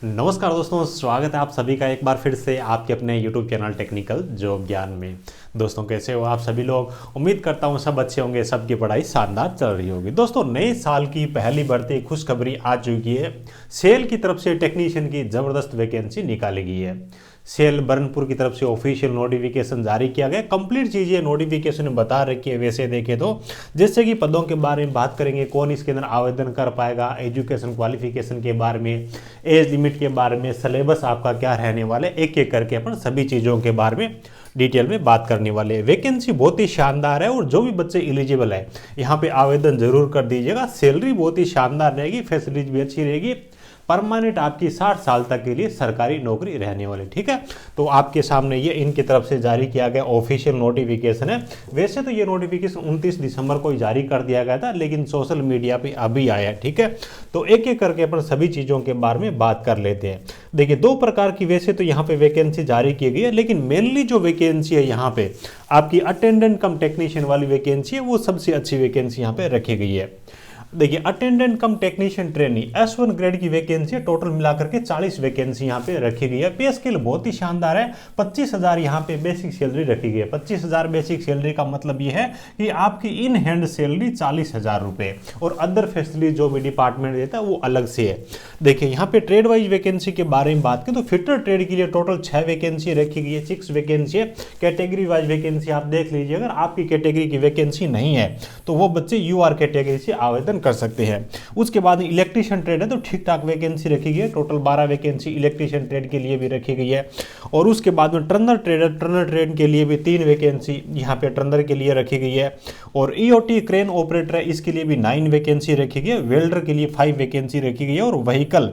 नमस्कार दोस्तों, स्वागत है आप सभी का एक बार फिर से आपके अपने YouTube चैनल टेक्निकल जॉब ज्ञान में। दोस्तों कैसे हो आप सभी लोग। उम्मीद करता हूँ सब अच्छे होंगे, सबकी पढ़ाई शानदार चल रही होगी। दोस्तों नए साल की पहली बढ़ती खुशखबरी आ चुकी है। सेल की तरफ से टेक्नीशियन की ज़बरदस्त वैकेंसी निकाली गई है। सेल बर्नपुर की तरफ से ऑफिशियल नोटिफिकेशन जारी किया गया। कंप्लीट चीज़ें नोटिफिकेशन में बता रखी है। वैसे देखें तो जैसे कि पदों के बारे में बात करेंगे, कौन इसके अंदर आवेदन कर पाएगा, एजुकेशन क्वालिफिकेशन के बारे में, एज लिमिट के बारे में, सिलेबस आपका क्या रहने वाले, एक एक करके अपन सभी चीज़ों के बारे में डिटेल में बात करने वाले हैं। वैकेंसी बहुत ही शानदार है और जो भी बच्चे एलिजिबल है यहाँ पे आवेदन जरूर कर दीजिएगा। सैलरी बहुत ही शानदार रहेगी, फैसिलिटीज भी अच्छी रहेगी। परमानेंट आपकी 60 साल तक के लिए सरकारी नौकरी रहने वाली। ठीक है, तो आपके सामने ये इनकी तरफ से जारी किया गया ऑफिशियल नोटिफिकेशन है। वैसे तो ये नोटिफिकेशन 29 दिसंबर को ही जारी कर दिया गया था, लेकिन सोशल मीडिया पे अभी आया है। ठीक है, तो एक एक करके अपन सभी चीज़ों के बारे में बात कर लेते हैं। देखिए दो प्रकार की वैसे तो यहाँ पे वैकेंसी जारी की गई है, लेकिन मेनली जो वैकेंसी है यहाँ पे आपकी अटेंडेंट कम टेक्नीशियन वाली वैकेंसी है, वो सबसे अच्छी वैकेंसी यहाँ पे रखी गई है। देखिए अटेंडेंट कम टेक्नीशियन ट्रेनी S1 ग्रेड की वैकेंसी है। टोटल मिलाकर के 40 वैकेंसी यहाँ पे रखी गई है। पे स्केल बहुत ही शानदार है। 25,000 यहाँ पे बेसिक सैलरी रखी गई है। 25,000 बेसिक सैलरी का मतलब ये है कि आपकी इन हैंड सैलरी 40,000 रुपये और अदर फैसिलिटी जो भी डिपार्टमेंट देता है वो अलग से है। देखिए यहाँ पे ट्रेड वाइज वैकेंसी के बारे में बात करें तो फिटर ट्रेड के लिए टोटल 6 वैकेंसी रखी गई है, 6 वैकेंसी है। कैटेगरी वाइज वैकेंसी आप देख लीजिए, अगर आपकी कैटेगरी की वैकेंसी नहीं है तो वो बच्चे UR कैटेगरी से आवेदन कर सकते हैं। उसके बाद इलेक्ट्रीशियन ट्रेड है तो ठीक ठाक वैकेंसी रखी गई है। टोटल 12 वैकेंसी इलेक्ट्रीशियन ट्रेड के लिए भी रखी गई है। और उसके बाद में टर्नर ट्रेड के लिए भी 3 वैकेंसी यहाँ पे टर्नर के लिए रखी गई है। और EOT क्रेन ऑपरेटर है, इसके लिए भी 9 वैकेंसी रखी गई है। वेल्डर के लिए 5 वैकेंसी रखी गई है और व्हीकल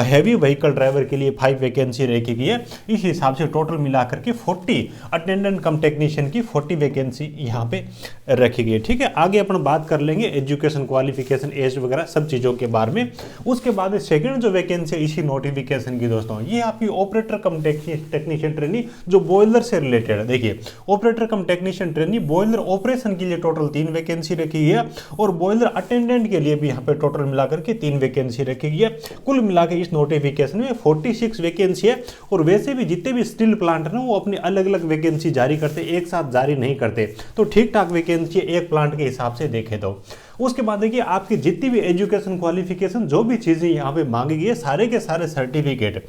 हैवी व्हीकल ड्राइवर के लिए 5 वैकेंसी रखी गई है। इस हिसाब से टोटल मिलाकर के 40 अटेंडेंट कम टेक्नीशियन की 40 वैकेंसी यहाँ पे रखी गई है। ठीक है, आगे अपन बात कर लेंगे एजुकेशन क्वालिफिकेशन, एज वगैरह सब चीज़ों के बारे में। उसके बाद सेकंड जो वैकेंसी है इसी नोटिफिकेशन की दोस्तों, ये आपकी ऑपरेटर कम टेक्नीशियन ट्रेनी जो बॉयलर से रिलेटेड है। देखिए ऑपरेटर कम टेक्नीशियन ट्रेनी बॉयलर ऑपरेशन के लिए टोटल 3 वैकेंसी रखी है और बॉयलर अटेंडेंट के लिए भी यहाँ पे टोटल मिलाकर के 3 वैकेंसी रखी गई है। कुल मिलाकर इस नोटिफिकेशन में 46 वैकेंसी है। और वैसे भी जितने भी स्टील प्लांट है ना वो अपनी अलग अलग वैकेंसी जारी करते, एक साथ जारी नहीं करते, तो ठीक ठाक वैकेंसी एक प्लांट के हिसाब से देखे तो। उसके बाद देखिए आपकी जितनी भी एजुकेशन क्वालिफिकेशन जो भी चीज़ें यहाँ पे मांगी गई है, सारे के सारे सर्टिफिकेट,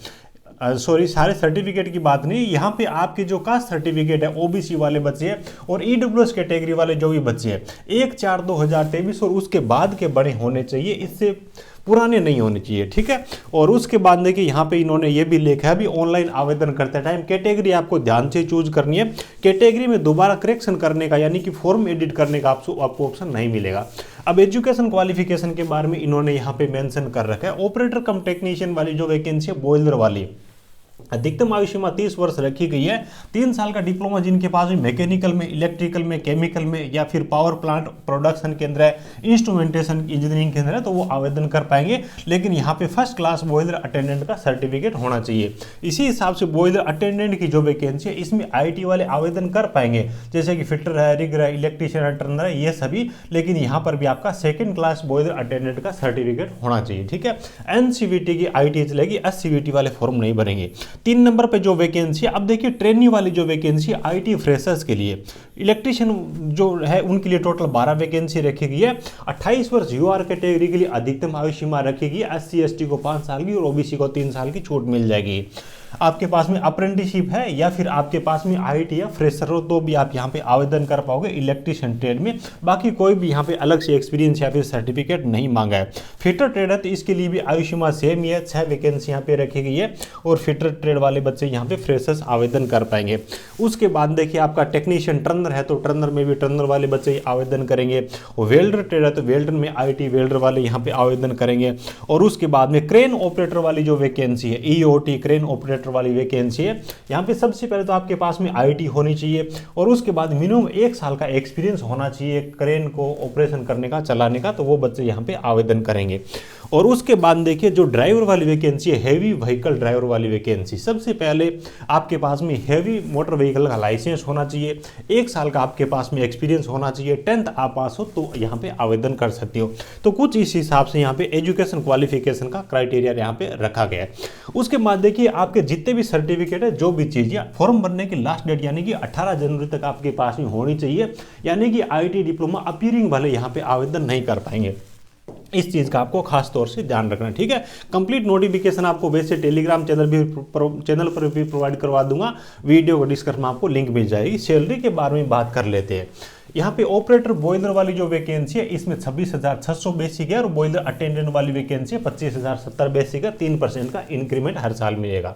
सारे सर्टिफिकेट की बात नहीं, यहाँ पे आपकी जो कास्ट सर्टिफिकेट है OBC वाले बच्चे हैं और EWS कैटेगरी वाले जो भी बच्चे हैं 1/4/2023 और उसके बाद के बड़े होने चाहिए, इससे पुराने नहीं होने चाहिए। ठीक है, और उसके बाद देखिए यहाँ पे इन्होंने ये भी लिखा है, अभी ऑनलाइन आवेदन करते टाइम कैटेगरी आपको ध्यान से चूज करनी है। कैटेगरी में दोबारा करेक्शन करने का यानी कि फॉर्म एडिट करने का आपको ऑप्शन नहीं मिलेगा। अब एजुकेशन क्वालिफिकेशन के बारे में इन्होंने यहाँ पे मेंशन कर रखा है। ऑपरेटर कम टेक्नीशियन वाली जो वैकेंसी है बॉयलर वाली, अधिकतम आयु सीमा 30 वर्ष रखी गई है। 3 साल का डिप्लोमा जिनके पास भी मैकेनिकल में, इलेक्ट्रिकल में, केमिकल में या फिर पावर प्लांट प्रोडक्शन के अंदर है, इंस्ट्रूमेंटेशन इंजीनियरिंग के अंदर है, तो वो आवेदन कर पाएंगे। लेकिन यहाँ पे फर्स्ट क्लास बॉयलर अटेंडेंट का सर्टिफिकेट होना चाहिए। इसी हिसाब से बॉयलर अटेंडेंट की जो वैकेंसी है इसमें IT वाले आवेदन कर पाएंगे, जैसे कि फिटर है, रिगर है, इलेक्ट्रीशियन है, टर्नर है, ये सभी। लेकिन यहाँ पर भी आपका सेकेंड क्लास बॉयलर अटेंडेंट का सर्टिफिकेट होना चाहिए। ठीक है, NCVT की IT चलेगी, SCVT वाले फॉर्म नहीं भरेंगे। 3 नंबर पे जो वैकेंसी है, अब देखिए ट्रेनी वाली जो वैकेंसी IT फ्रेशर्स के लिए, इलेक्ट्रीशियन जो है उनके लिए टोटल 12 वैकेंसी रखी गई है। 28 वर्ष UR कैटेगरी के लिए अधिकतम आयु सीमा रखी गई है। SC ST को 5 साल की और OBC को 3 साल की छूट मिल जाएगी। आपके पास में अप्रेंटिसशिप है या फिर आपके पास में IT या फ्रेशर हो तो भी आप यहाँ पे आवेदन कर पाओगे इलेक्ट्रीशियन ट्रेड में। बाकी कोई भी यहाँ पे अलग से एक्सपीरियंस या फिर सर्टिफिकेट नहीं मांगा है। फिटर ट्रेड है तो इसके लिए भी आयु सीमा सेम ही है, 6 वैकेंसी यहाँ पे रखी गई है और फिटर ट्रेड वाले बच्चे यहाँ पे फ्रेशर्स आवेदन कर पाएंगे। उसके बाद देखिए आपका टेक्नीशियन टर्नर है तो टर्नर में भी टर्नर वाले बच्चे आवेदन करेंगे। वेल्डर ट्रेड है तो वेल्डर में IT वेल्डर वाले यहाँ पे आवेदन करेंगे। और उसके बाद में क्रेन ऑपरेटर वाली जो वैकेंसी है EOT क्रेन ऑपरेटर ऑपरेटर वाली वैकेंसी है। यहाँ पे सबसे पहले तो आपके पास में आईटी होनी चाहिए और उसके बाद मिनिमम 1 साल का एक्सपीरियंस होना चाहिए क्रेन को ऑपरेशन करने का, चलाने का, तो वो बच्चे यहाँ पे आवेदन करेंगे। और उसके बाद देखिए जो ड्राइवर वाली वैकेंसी है, हैवी व्हीकल ड्राइवर वाली वैकेंसी, सबसे पहले आपके पास में हैवी मोटर व्हीकल का लाइसेंस होना चाहिए, 1 साल का आपके पास में एक्सपीरियंस होना चाहिए, 10th आप पास हो तो यहाँ पे आवेदन कर सकते हो। तो कुछ इस हिसाब से यहाँ पे एजुकेशन क्वालिफिकेशन का क्राइटेरिया यहाँ पे रखा गया है। उसके बाद देखिए आपके जितने भी सर्टिफिकेट है, जो भी चीज़, फॉर्म भरने की लास्ट डेट यानी कि 18 जनवरी तक आपके पास में होनी चाहिए, यानी कि आईटी डिप्लोमा अपीयरिंग वाले यहाँ पे आवेदन नहीं कर पाएंगे। इस चीज़ का आपको खास तौर से ध्यान रखना, ठीक है। कंप्लीट नोटिफिकेशन आपको वैसे टेलीग्राम चैनल पर भी प्रोवाइड करवा दूंगा, वीडियो को डिस्क्रिप्शन में आपको लिंक मिल जाएगी। सैलरी के बारे में बात कर लेते हैं। यहाँ पे ऑपरेटर बॉयलर वाली जो वैकेंसी है इसमें 26,600 बेसिक है और बॉयलर अटेंडेंट वाली वैकेंसी है 25,070 बेसिक है, 3% का इंक्रीमेंट हर साल मिलेगा।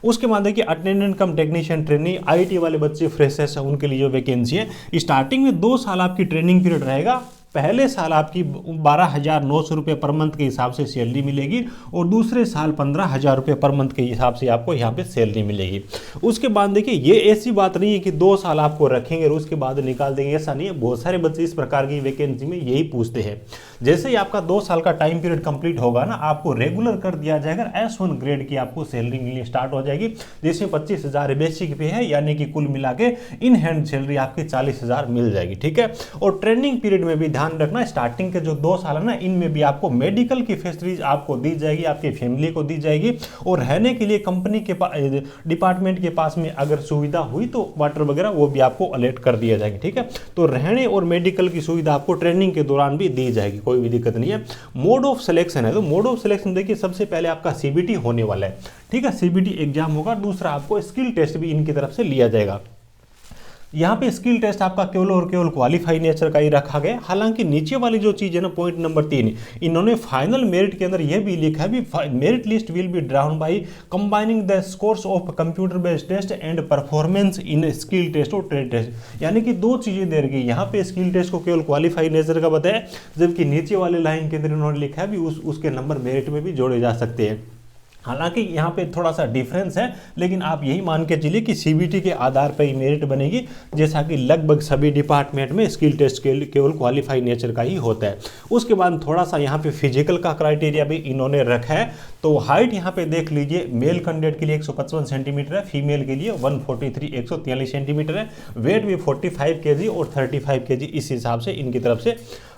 उसके बाद देखिए attendant come technician training, IT वाले बच्चे फ्रेशर्स हैं उनके लिए जो वैकेंसी है, स्टार्टिंग में 2 साल आपकी ट्रेनिंग पीरियड रहेगा। पहले साल आपकी 12,900 रुपये पर मंथ के हिसाब से सैलरी मिलेगी और दूसरे साल 15,000 रुपये पर मंथ के हिसाब से आपको यहाँ पे सैलरी मिलेगी। उसके बाद देखिए ये ऐसी बात नहीं है कि 2 साल आपको रखेंगे और उसके बाद निकाल देंगे, ऐसा नहीं है। बहुत सारे बच्चे इस प्रकार की वैकेंसी में यही पूछते हैं। जैसे ही आपका 2 साल का टाइम पीरियड कंप्लीट होगा ना, आपको रेगुलर कर दिया जाएगा, S1 ग्रेड की आपको सैलरी मिलनी स्टार्ट हो जाएगी, जिसमें 25,000 बेसिक पे है, यानी कि कुल मिला के इन हैंड सैलरी आपकी 40,000 मिल जाएगी, ठीक है। और ट्रेनिंग पीरियड में भी ध्यान रखना, स्टार्टिंग के जो 2 साल है ना, इनमें भी आपको मेडिकल की फैसिलिटीज आपको दी जाएगी, आपकी फैमिली को दी जाएगी, और रहने के लिए कंपनी के डिपार्टमेंट के पास में अगर सुविधा हुई तो वाटर वगैरह वो भी आपको अलर्ट कर दिया जाएगा, ठीक है। तो रहने और मेडिकल की सुविधा आपको ट्रेनिंग के दौरान भी दी जाएगी, कोई भी दिक्कत नहीं है। मोड ऑफ सिलेक्शन है, तो मोड ऑफ सिलेक्शन देखिए सबसे पहले आपका सीबीटी होने वाला है, ठीक है, सीबीटी एग्जाम होगा। दूसरा आपको स्किल टेस्ट भी इनकी तरफ से लिया जाएगा। यहाँ पे स्किल टेस्ट आपका केवल और केवल क्वालिफाई नेचर का ही रखा गया। हालांकि नीचे वाली जो चीज़ है ना, पॉइंट नंबर 3, इन्होंने फाइनल मेरिट के अंदर यह भी लिखा है भी merit list will be drawn by combining the scores of computer based test and performance in skill test और ट्रेड टेस्ट, यानी कि 2 चीज़ें दे रही। यहाँ पे स्किल टेस्ट को केवल क्वालिफाई नेचर का बताया, जबकि नीचे वाले लाइन के अंदर इन्होंने लिखा है भी उसके नंबर मेरिट में भी जोड़े जा सकते हैं। हालांकि यहाँ पे थोड़ा सा डिफरेंस है, लेकिन आप यही मान के चलिए कि सीबीटी के आधार पर ही मेरिट बनेगी, जैसा कि लगभग सभी डिपार्टमेंट में स्किल टेस्ट केवल क्वालिफाई नेचर का ही होता है। उसके बाद थोड़ा सा यहाँ पे फिजिकल का क्राइटेरिया भी इन्होंने रखा है। तो हाइट यहाँ पे देख लीजिए, मेल कैंडिडेट के लिए 155 सेंटीमीटर है, फीमेल के लिए 143 सेंटीमीटर है, वेट भी 45 kg और 35 kg इस हिसाब से इनकी तरफ से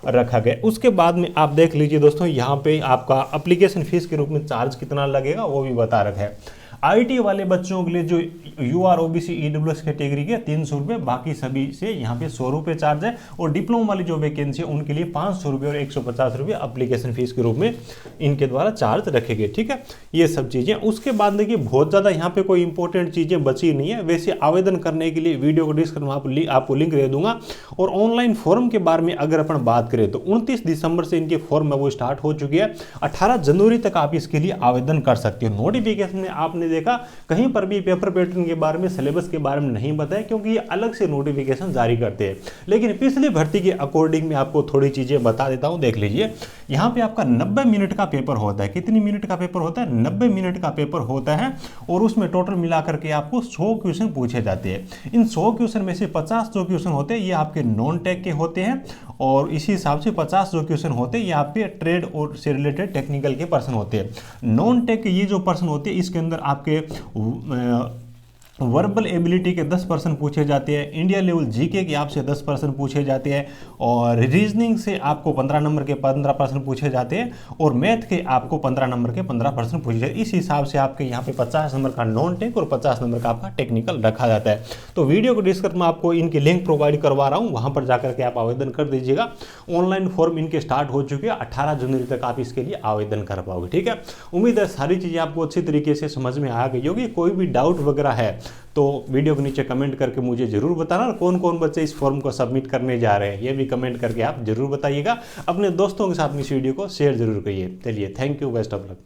रखा गया। उसके बाद में आप देख लीजिए दोस्तों, यहाँ पे आपका एप्लीकेशन फीस के रूप में चार्ज कितना लगेगा वो भी बता रखा है। आईटी वाले बच्चों के लिए जो यूआर ओबीसी ईडब्ल्यूएस कैटेगरी के 300 रुपये, बाकी सभी से यहाँ पे 100 रुपये चार्ज है। और डिप्लोमा वाली जो वैकेंसी है उनके लिए 500 रुपये और 150 रुपये एप्लीकेशन फीस के रूप में इनके द्वारा चार्ज रखे गए, ठीक है। ये सब चीज़ें। उसके बाद देखिए बहुत ज़्यादा यहाँ पे कोई इंपॉर्टेंट चीज़ें बची नहीं है। वैसे आवेदन करने के लिए वीडियो को डिस्क्रिप्शन में आपको लिंक दे दूंगा। और ऑनलाइन फॉर्म के बारे में अगर अपन बात करें तो 29 दिसंबर से इनके फॉर्म है वो स्टार्ट हो चुकी है। 18 जनवरी तक आप इसके लिए आवेदन कर सकते हो। नोटिफिकेशन में आपने देखा कहीं पर भी पेपर पैटर्न के बारे में, सिलेबस के बारे में नहीं बताया, क्योंकि ये अलग से नोटिफिकेशन जारी करते हैं। लेकिन पिछली भर्ती के अकॉर्डिंग में आपको थोड़ी चीजें बता देता हूं, देख लीजिए। यहाँ पे आपका 90 मिनट का पेपर होता है। कितनी मिनट का पेपर होता है? 90 मिनट का पेपर होता है। और उसमें टोटल मिलाकर के आपको 100 क्वेश्चन पूछे जाते हैं। इन 100 क्वेश्चन में से 50 जो क्वेश्चन होते हैं ये आपके नॉन टेक के होते हैं, और इसी हिसाब से 50 जो क्वेश्चन होते हैं ये आपके ट्रेड और से रिलेटेड टेक्निकल के पर्सन होते हैं। नॉन टेक ये जो पर्सन होते हैं इसके अंदर आपके वर्बल एबिलिटी के 10% पूछे जाते हैं, इंडिया लेवल जीके के आपसे 10% पूछे जाते हैं, और रीजनिंग से आपको 15 नंबर के 15% पूछे जाते हैं, और मैथ के आपको 15 नंबर के 15% पूछे जाते हैं। इस हिसाब से आपके यहाँ पे 50 नंबर का नॉन टेक और 50 नंबर का आपका टेक्निकल रखा जाता है। तो वीडियो को डिस्क्रिप्शन में आपको इनके लिंक प्रोवाइड करवा रहा हूँ, वहाँ पर जाकर के आप आवेदन कर दीजिएगा। ऑनलाइन फॉर्म इनके स्टार्ट हो चुके हैं, 18 जनवरी तक आप इसके लिए आवेदन कर पाओगे, ठीक है। उम्मीद है सारी चीज़ें आपको अच्छी तरीके से समझ में आ गई होगी। कोई भी डाउट वगैरह है तो वीडियो के नीचे कमेंट करके मुझे जरूर बताना, और कौन कौन बच्चे इस फॉर्म को सबमिट करने जा रहे हैं ये भी कमेंट करके आप जरूर बताइएगा। अपने दोस्तों के साथ में इस वीडियो को शेयर जरूर करिए। चलिए, thank you, best of luck.